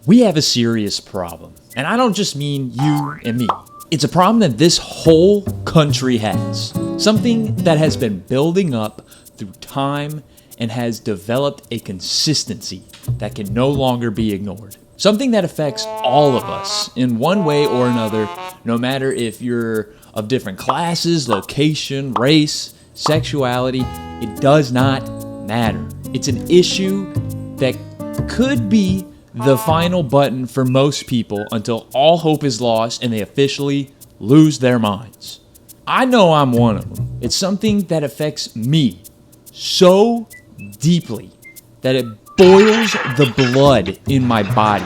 We have a serious problem. And I don't just mean you and me. It's a problem that this whole country has. Something that has been building up through time and has developed a consistency that can no longer be ignored. Something that affects all of us in one way or another, no matter if you're of different classes, location, race, sexuality, it does not matter. It's an issue that could be the final button for most people until all hope is lost and they officially lose their minds. I know I'm one of them. It's something that affects me so deeply that it boils the blood in my body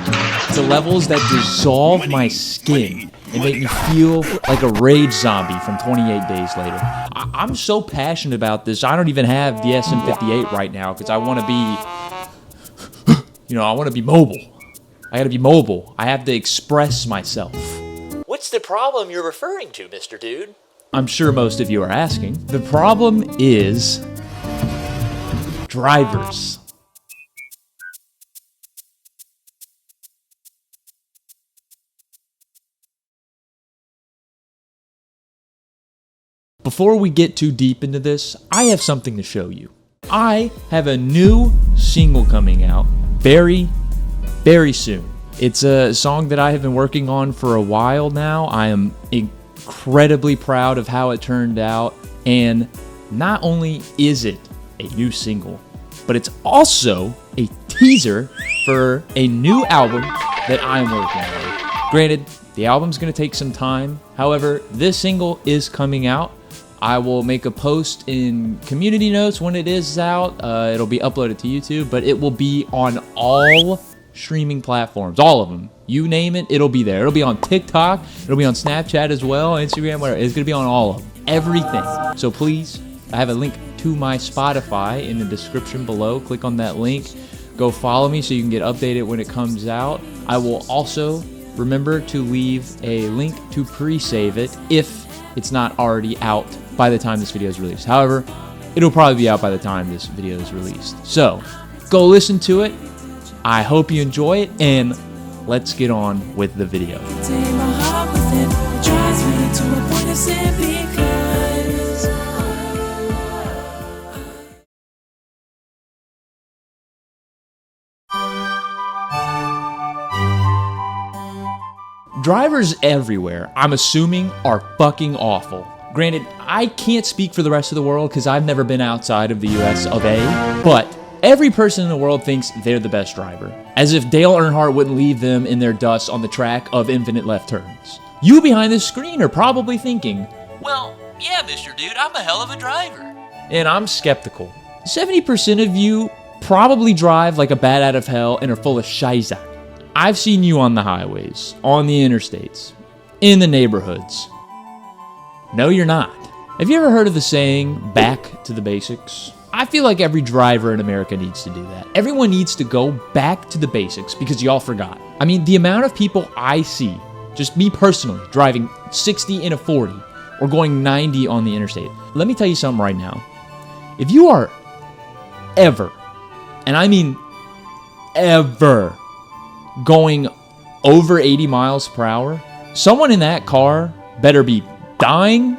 to levels that dissolve my skin and make me feel like a rage zombie from 28 days later. I'm so passionate about this, I don't even have the SM58 right now because I want to be, I want to be mobile. I gotta be mobile. I have to express myself. What's the problem you're referring to, Mr. Dude? I'm sure most of you are asking. The problem is drivers. Before we get too deep into this, I have something to show you. I have a new single coming out very soon. It's a song that I have been working on for a while now. I am incredibly proud of how it turned out. And not only is it a new single, but it's also a teaser for a new album that I'm working on. Granted, the album's going to take some time. However, this single is coming out. I will make a post in community notes when it is out. It'll be uploaded to YouTube, but it will be on all streaming platforms, all of them. You name it, it'll be there. It'll be on TikTok, it'll be on Snapchat as well, Instagram, whatever. It's gonna be on all of them, everything. So please, I have a link to my Spotify in the description below. Click on that link, go follow me so you can get updated when it comes out. I will also remember to leave a link to pre-save it if it's not already out by the time this video is released. However, it'll probably be out by the time this video is released. So go listen to it. I hope you enjoy it, and let's get on with the video. Drivers everywhere, I'm assuming, are fucking awful. Granted, I can't speak for the rest of the world because I've never been outside of the US of A, but every person in the world thinks they're the best driver, as if Dale Earnhardt wouldn't leave them in their dust on the track of infinite left turns. You behind the screen are probably thinking, well, yeah, Mr. Dude, I'm a hell of a driver. And I'm skeptical. 70% of you probably drive like a bat out of hell and are full of shiza. I've seen you on the highways, on the interstates, in the neighborhoods. No, you're not. Have you ever heard of the saying, back to the basics? I feel like every driver in America needs to do that. Everyone needs to go back to the basics because y'all forgot. I mean, the amount of people I see, just me personally, driving 60 in a 40 or going 90 on the interstate. Let me tell you something right now. If you are ever, and I mean ever, going over 80 miles per hour, someone in that car better be dying,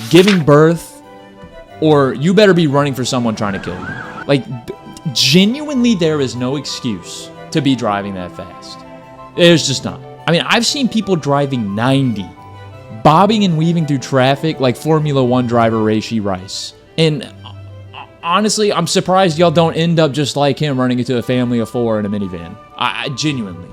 giving birth, or you better be running for someone trying to kill you. Like, genuinely, there is no excuse to be driving that fast. There's just not. I mean, I've seen people driving 90, bobbing and weaving through traffic like Formula One driver Rachy Rice. And honestly, I'm surprised y'all don't end up just like him running into a family of four in a minivan. I genuinely.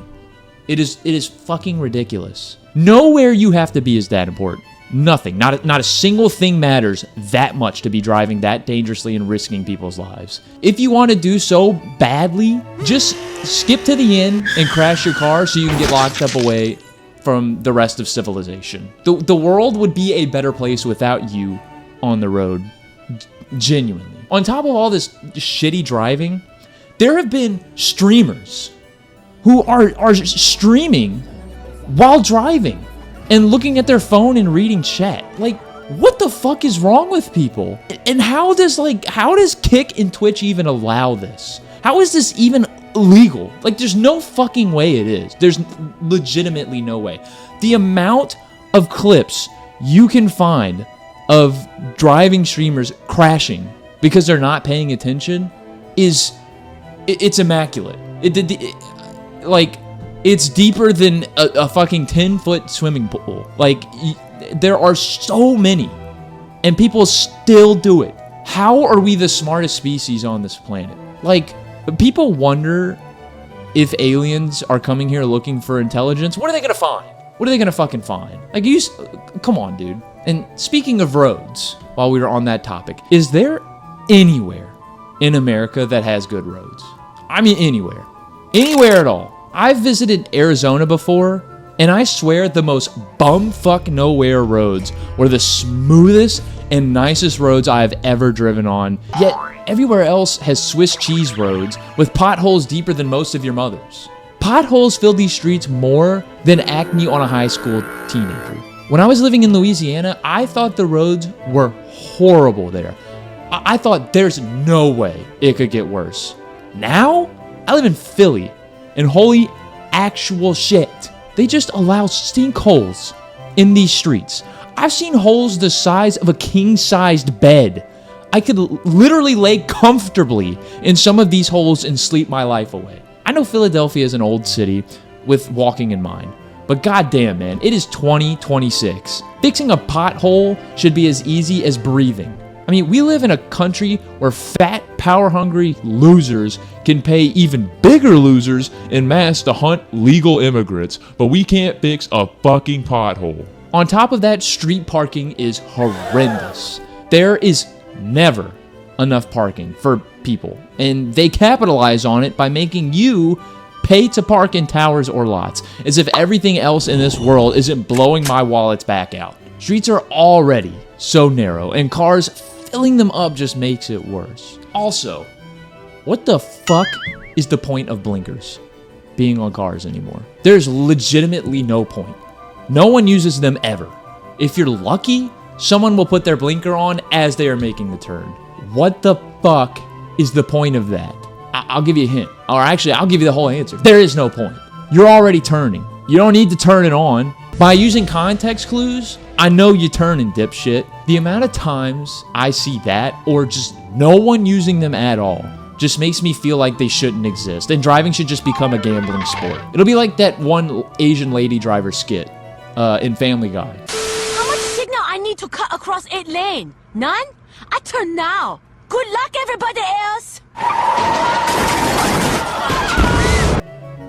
It is fucking ridiculous. Nowhere you have to be is that important. Nothing. Not a single thing matters that much to be driving that dangerously and risking people's lives. If you want to do so badly, just skip to the end and crash your car so you can get locked up away from the rest of civilization. The world would be a better place without you on the road. Genuinely. On top of all this shitty driving, there have been streamers who are streaming while driving and looking at their phone and reading chat. Like, what the fuck is wrong with people? And how does Kick and Twitch even allow this? How is this even legal. Like, there's no fucking way it is. There's legitimately no way. The amount of clips you can find of driving streamers crashing because they're not paying attention it's immaculate. Like, it's deeper than a fucking 10-foot swimming pool. Like, there are so many, and people still do it. How are we the smartest species on this planet? Like, people wonder if aliens are coming here looking for intelligence. What are they gonna find? What are they gonna fucking find? Like, come on, dude. And speaking of roads, while we were on that topic, is there anywhere in America that has good roads? I mean, anywhere. Anywhere at all. I've visited Arizona before, and I swear the most bumfuck nowhere roads were the smoothest and nicest roads I've ever driven on. Yet everywhere else has Swiss cheese roads with potholes deeper than most of your mother's. Potholes fill these streets more than acne on a high school teenager. When I was living in Louisiana, I thought the roads were horrible there. I thought there's no way it could get worse. Now, I live in Philly, and holy actual shit, they just allow sinkholes in these streets. I've seen holes the size of a king-sized bed. I could literally lay comfortably in some of these holes and sleep my life away. I know Philadelphia is an old city with walking in mind, but goddamn, man, it is 2026. Fixing a pothole should be as easy as breathing. I mean, we live in a country where fat, power-hungry losers can pay even bigger losers en masse to hunt legal immigrants, but we can't fix a fucking pothole. On top of that, street parking is horrendous. There is never enough parking for people, and they capitalize on it by making you pay to park in towers or lots, as if everything else in this world isn't blowing my wallets back out. Streets are already so narrow, and cars filling them up just makes it worse. Also, what the fuck is the point of blinkers being on cars anymore? There's legitimately no point. No one uses them ever. If you're lucky, someone will put their blinker on as they are making the turn. What the fuck is the point of that? I'll give you a hint. Or actually, I'll give you the whole answer. There is no point. You're already turning. You don't need to turn it on. By using context clues, I know you're turning, dipshit. The amount of times I see that, or just no one using them at all, just makes me feel like they shouldn't exist, and driving should just become a gambling sport. It'll be like that one Asian lady driver skit in Family Guy. How much signal I need to cut across 8 lane? None? I turn now. Good luck, everybody else.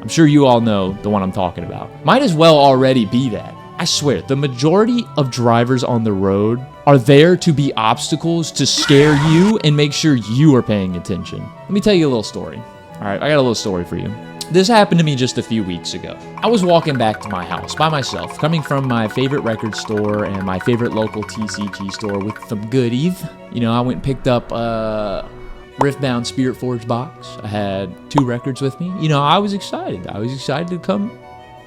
I'm sure you all know the one I'm talking about. Might as well already be that. I swear, the majority of drivers on the road are there to be obstacles to scare you and make sure you are paying attention. Let me tell you a little story. All right, I got a little story for you. This happened to me just a few weeks ago. I was walking back to my house by myself, coming from my favorite record store and my favorite local TCG store with some goodies. You know, I went and picked up Riftbound Spirit Forge box. I had 2 records with me. You know, I was excited. I was excited to come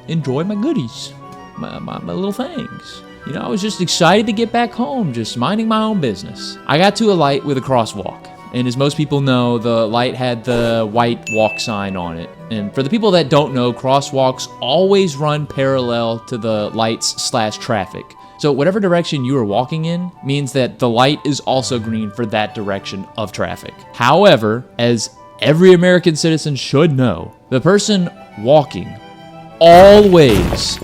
enjoy my goodies, my little things. You know, I was just excited to get back home, just minding my own business. I got to a light with a crosswalk. And as most people know, the light had the white walk sign on it. And for the people that don't know, crosswalks always run parallel to the lights/traffic. So whatever direction you are walking in means that the light is also green for that direction of traffic. However, as every American citizen should know, the person walking always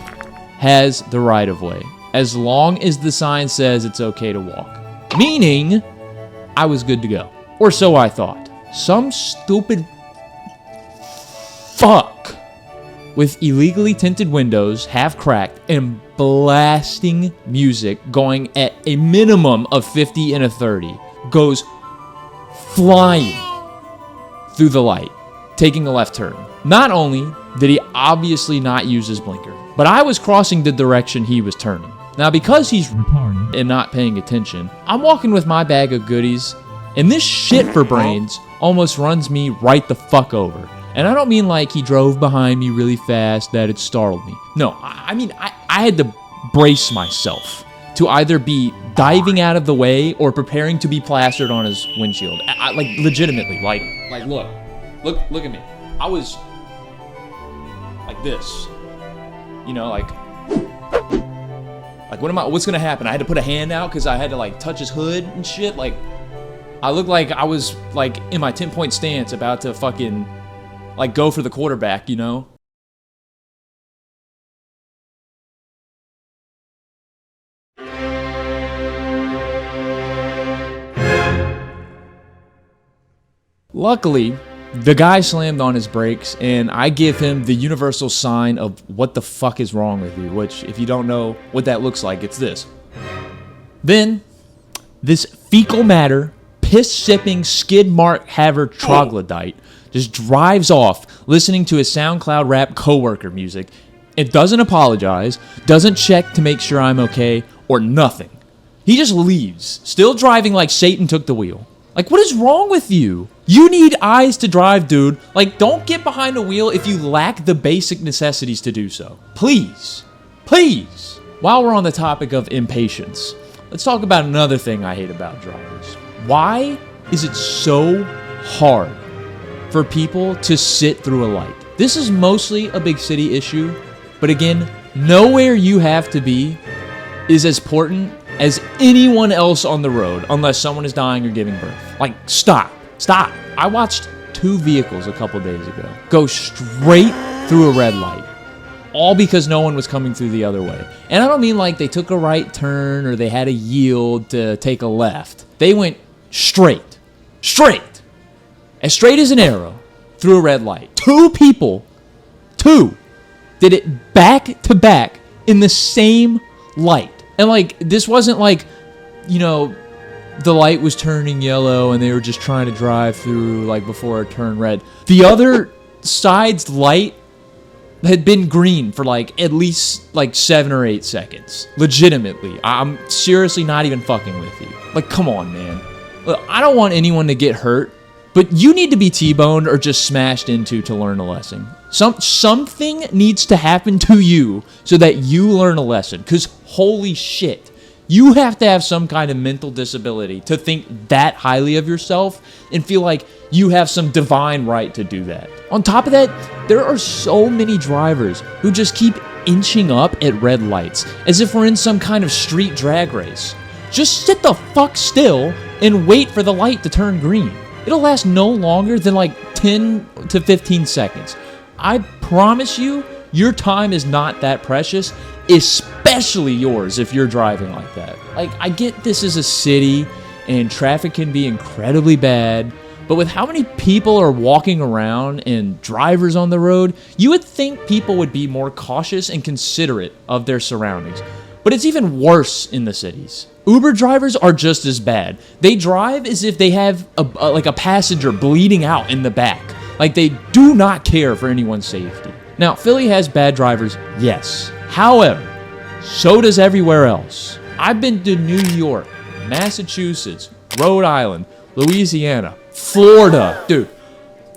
has the right of way, as long as the sign says it's okay to walk. Meaning, I was good to go. Or so I thought. Some stupid fuck with illegally tinted windows, half cracked, and blasting music going at a minimum of 50 and a 30, goes flying through the light, taking a left turn. Not only did he obviously not use his blinker, but I was crossing the direction he was turning. Now, because he's retarded and not paying attention, I'm walking with my bag of goodies, and this shit for brains almost runs me right the fuck over. And I don't mean like he drove behind me really fast that it startled me. No, I mean I had to brace myself to either be diving out of the way or preparing to be plastered on his windshield. Like legitimately, like look at me. I was like this. You know, like what's gonna happen? I had to put a hand out because I had to like touch his hood and shit. Like, I looked like I was like in my 10-point stance about to fucking like go for the quarterback, you know? Luckily, the guy slammed on his brakes, and I give him the universal sign of what the fuck is wrong with you, which, if you don't know what that looks like, it's this. Then, this fecal matter, piss-sipping, skid-mark haver troglodyte just drives off listening to his SoundCloud rap coworker music. It doesn't apologize, doesn't check to make sure I'm okay, or nothing. He just leaves, still driving like Satan took the wheel. Like, what is wrong with you? You need eyes to drive, dude. Like, don't get behind the wheel if you lack the basic necessities to do so. Please. Please. While we're on the topic of impatience, let's talk about another thing I hate about drivers. Why is it so hard for people to sit through a light? This is mostly a big city issue, but again, nowhere you have to be is as important as anyone else on the road, unless someone is dying or giving birth. Like, stop. I watched 2 vehicles a couple days ago go straight through a red light, all because no one was coming through the other way. And I don't mean like they took a right turn or they had to yield to take a left. They went straight, as straight as an arrow, through a red light. 2 people, did it back to back in the same light. And, like, this wasn't like, you know, the light was turning yellow and they were just trying to drive through, like, before it turned red. The other side's light had been green for, like, at least, like, 7 or 8 seconds. Legitimately. I'm seriously not even fucking with you. Like, come on, man. Look, I don't want anyone to get hurt, but you need to be T-boned or just smashed into to learn a lesson. Something needs to happen to you so that you learn a lesson. Because holy shit, you have to have some kind of mental disability to think that highly of yourself and feel like you have some divine right to do that. On top of that, there are so many drivers who just keep inching up at red lights as if we're in some kind of street drag race. Just sit the fuck still and wait for the light to turn green. It'll last no longer than like 10 to 15 seconds. I promise you, your time is not that precious, especially yours if you're driving like that. Like, I get this is a city and traffic can be incredibly bad, but with how many people are walking around and drivers on the road, you would think people would be more cautious and considerate of their surroundings. But it's even worse in the cities. Uber drivers are just as bad. They drive as if they have a passenger bleeding out in the back. Like, they do not care for anyone's safety. Now, Philly has bad drivers, yes. However, so does everywhere else. I've been to New York, Massachusetts, Rhode Island, Louisiana, Florida. Dude,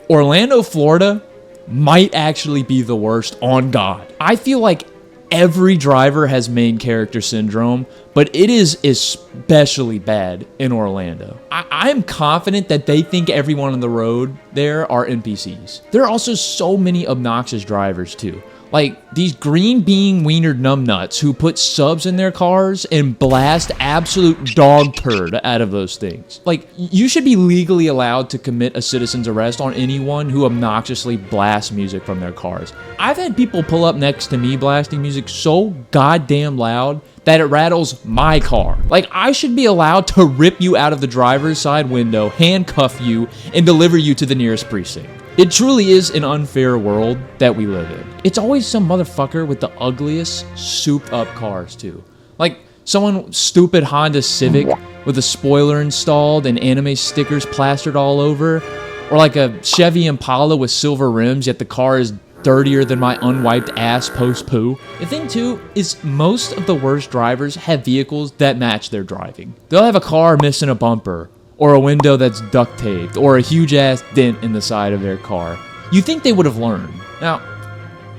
Orlando, Florida might actually be the worst, on God. I feel like every driver has main character syndrome, but it is especially bad in Orlando. I am confident that they think everyone on the road there are NPCs. There are also so many obnoxious drivers too. Like these green bean wienered numbnuts who put subs in their cars and blast absolute dog turd out of those things. Like, you should be legally allowed to commit a citizen's arrest on anyone who obnoxiously blasts music from their cars. I've had people pull up next to me blasting music so goddamn loud that it rattles my car. Like, I should be allowed to rip you out of the driver's side window, handcuff you, and deliver you to the nearest precinct. It truly is an unfair world that we live in. It's always some motherfucker with the ugliest, souped-up cars, too. Like, someone stupid Honda Civic with a spoiler installed and anime stickers plastered all over. Or like a Chevy Impala with silver rims, yet the car is dirtier than my unwiped ass post-poo. The thing, too, is most of the worst drivers have vehicles that match their driving. They'll have a car missing a bumper, or a window that's duct taped, or a huge-ass dent in the side of their car. You think they would have learned. Now,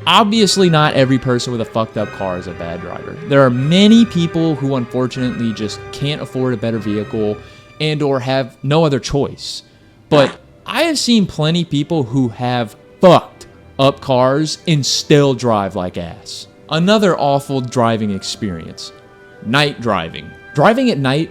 obviously not every person with a fucked up car is a bad driver. There are many people who unfortunately just can't afford a better vehicle and or have no other choice. But I have seen plenty of people who have fucked up cars and still drive like ass. Another awful driving experience. Night driving. Driving at night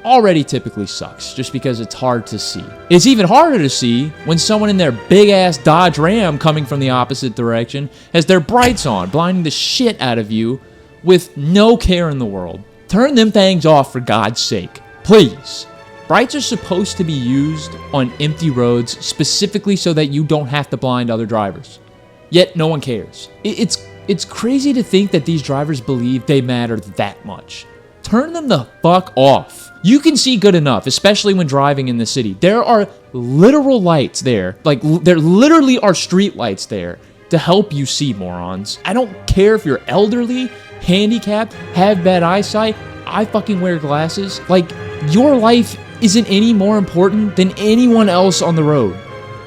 already typically sucks just because it's hard to see. It's even harder to see when someone in their big ass Dodge Ram coming from the opposite direction has their brights on, blinding the shit out of you with no care in the world. Turn them things off for God's sake. Please. Brights are supposed to be used on empty roads specifically so that you don't have to blind other drivers. Yet no one cares. It's crazy to think that these drivers believe they matter that much. Turn them the fuck off. You can see good enough, especially when driving in the city. There are literal lights there. Like, there literally are street lights there to help you see, morons. I don't care if you're elderly, handicapped, have bad eyesight. I fucking wear glasses. Like, your life isn't any more important than anyone else on the road.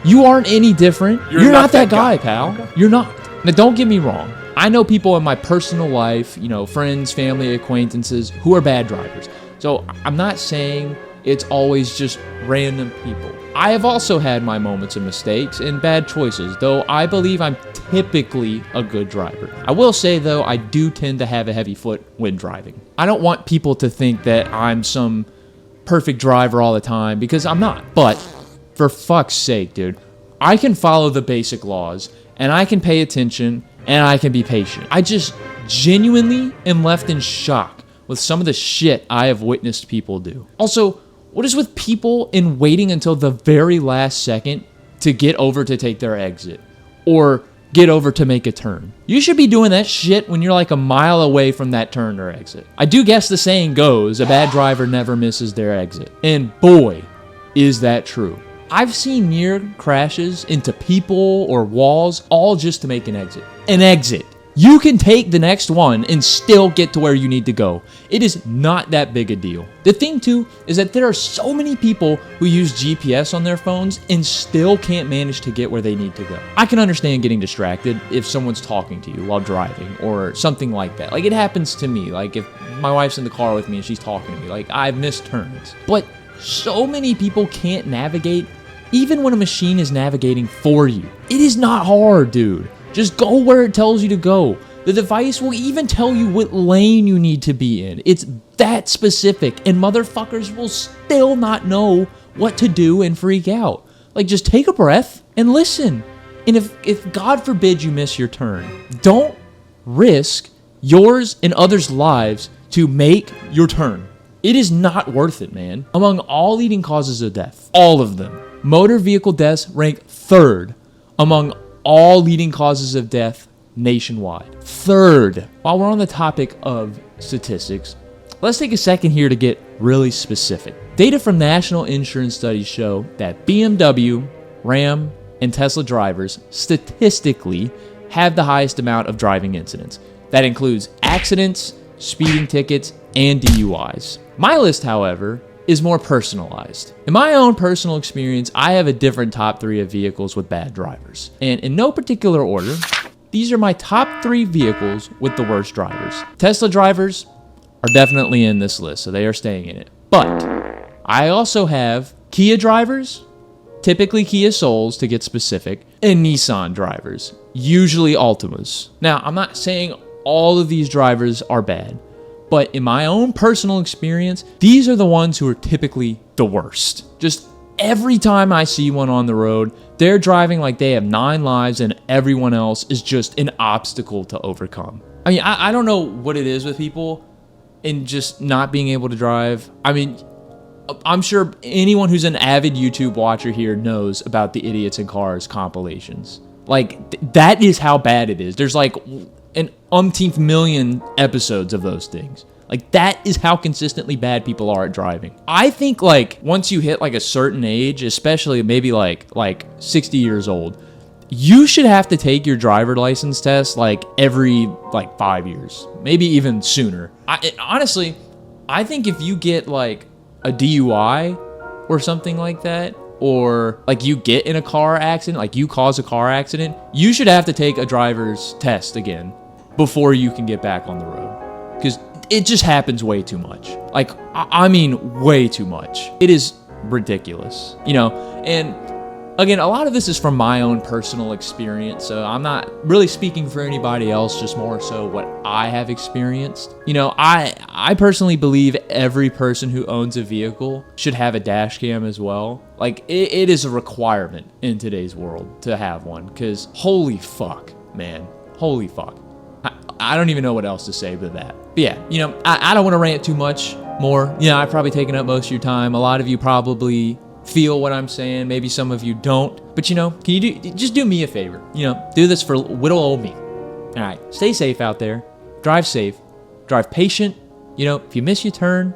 You aren't any different. You're not that guy, pal. Okay. You're not. Now, don't get me wrong. I know people in my personal life, friends, family, acquaintances, who are bad drivers. So I'm not saying it's always just random people. I have also had my moments of mistakes and bad choices, though I believe I'm typically a good driver. I will say, though, I do tend to have a heavy foot when driving. I don't want people to think that I'm some perfect driver all the time, because I'm not. But for fuck's sake, dude, I can follow the basic laws, and I can pay attention, and I can be patient. I just genuinely am left in shock with some of the shit I have witnessed people do. Also, what is with people in waiting until the very last second to get over to take their exit or get over to make a turn? You should be doing that shit when you're like a mile away from that turn or exit. I do guess the saying goes, a bad driver never misses their exit. And boy, is that true. I've seen near crashes into people or walls all just to make an exit. An exit. You can take the next one and still get to where you need to go. It is not that big a deal. The thing too is that there are so many people who use GPS on their phones and still can't manage to get where they need to go. I can understand getting distracted if someone's talking to you while driving or something like that. Like, it happens to me. Like, if my wife's in the car with me and she's talking to me, like, I've missed turns. But so many people can't navigate even when a machine is navigating for you. It is not hard, dude. Just go where it tells you to go. The device will even tell you what lane you need to be in. It's that specific, and motherfuckers will still not know what to do and freak out. Like, just take a breath and listen. And if God forbid you miss your turn, don't risk yours and others' lives to make your turn. It is not worth it, man. Among all leading causes of death, all of them, motor vehicle deaths rank third among all leading causes of death nationwide. Third. While we're on the topic of statistics, let's take a second here to get really specific. Data from national insurance studies show that BMW, Ram, and Tesla drivers statistically have the highest amount of driving incidents. That includes accidents, speeding tickets, and DUIs. My list, however, is more personalized. In my own personal experience, I have a different top 3 of vehicles with bad drivers. And in no particular order, these are my top 3 vehicles with the worst drivers. Tesla drivers are definitely in this list, so they are staying in it. But I also have Kia drivers, typically Kia Souls to get specific, and Nissan drivers, usually Altimas. Now, I'm not saying all of these drivers are bad, but in my own personal experience, these are the ones who are typically the worst. Just every time I see one on the road, they're driving like they have 9 lives and everyone else is just an obstacle to overcome. I mean, I don't know what it is with people and just not being able to drive. I mean, I'm sure anyone who's an avid YouTube watcher here knows about the Idiots in Cars compilations. Like, that is how bad it is. There's like an umpteenth million episodes of those things. Like, that is how consistently bad people are at driving. I think, like, once you hit like a certain age, especially maybe like 60 years old, you should have to take your driver license test like every 5 years, maybe even sooner. Honestly, I think if you get like a DUI or something like that, or like you get in a car accident, like you cause a car accident, you should have to take a driver's test again before you can get back on the road. Because it just happens way too much. Like, I mean, way too much. It is ridiculous, And again, a lot of this is from my own personal experience, so I'm not really speaking for anybody else, just more so what I have experienced. You know, I personally believe every person who owns a vehicle should have a dash cam as well. Like, it is a requirement in today's world to have one, because holy fuck, man. Holy fuck. I don't even know what else to say but that. But yeah, you know, I don't want to rant too much more. You know, I've probably taken up most of your time. A lot of you probably feel what I'm saying. Maybe some of you don't. But, you know, can you just do me a favor? You know, do this for little old me. All right, stay safe out there. Drive safe. Drive patient. You know, if you miss your turn,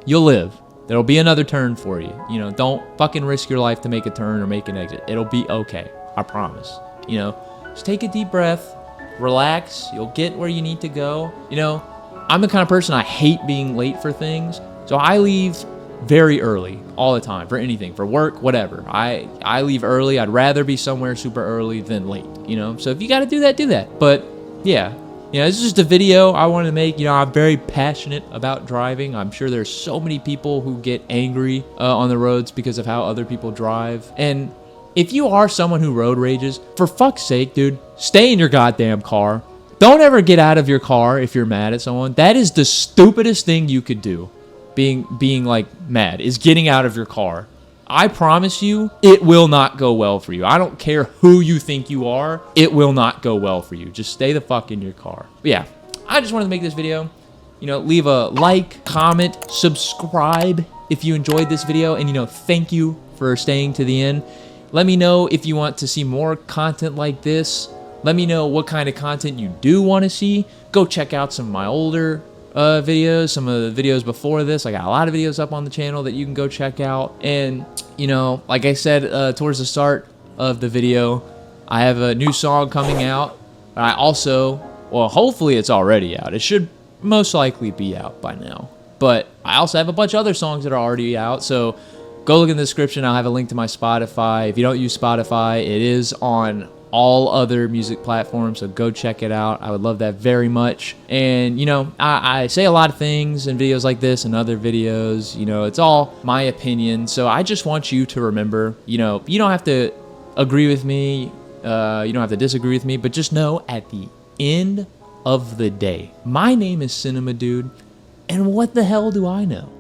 you'll live. There'll be another turn for you. You know, don't fucking risk your life to make a turn or make an exit. It'll be okay. I promise. You know, just take a deep breath. Relax. You'll get where you need to go. You know, I'm the kind of person, I hate being late for things. So I leave very early all the time for anything, for work, whatever. I leave early. I'd rather be somewhere super early than late, you know? So if you got to do that, do that. But yeah, you know, this is just a video I wanted to make. You know, I'm very passionate about driving. I'm sure there's so many people who get angry on the roads because of how other people drive. And if you are someone who road rages, for fuck's sake, dude, stay in your goddamn car. Don't ever get out of your car if you're mad at someone. That is the stupidest thing you could do. Being like mad is getting out of your car. I promise you, it will not go well for you. I don't care who you think you are. It will not go well for you. Just stay the fuck in your car. But yeah, I just wanted to make this video. You know, leave a like, comment, subscribe if you enjoyed this video. And, you know, thank you for staying to the end. Let me know if you want to see more content like this. Let me know what kind of content you do want to see. Go check out some of my older videos, some of the videos before this. I got a lot of videos up on the channel that you can go check out. And, you know, like I said towards the start of the video, I have a new song coming out. I also, well, hopefully it's already out. It should most likely be out by now. But I also have a bunch of other songs that are already out. So go look in the description. I'll have a link to my Spotify. If you don't use Spotify, it is on all other music platforms, so go check it out. I would love that very much. And, you know, I say a lot of things in videos like this and other videos. You know, it's all my opinion. So I just want you to remember, you know, you don't have to agree with me. You don't have to disagree with me. But just know at the end of the day, my name is Cinema Dude. And what the hell do I know?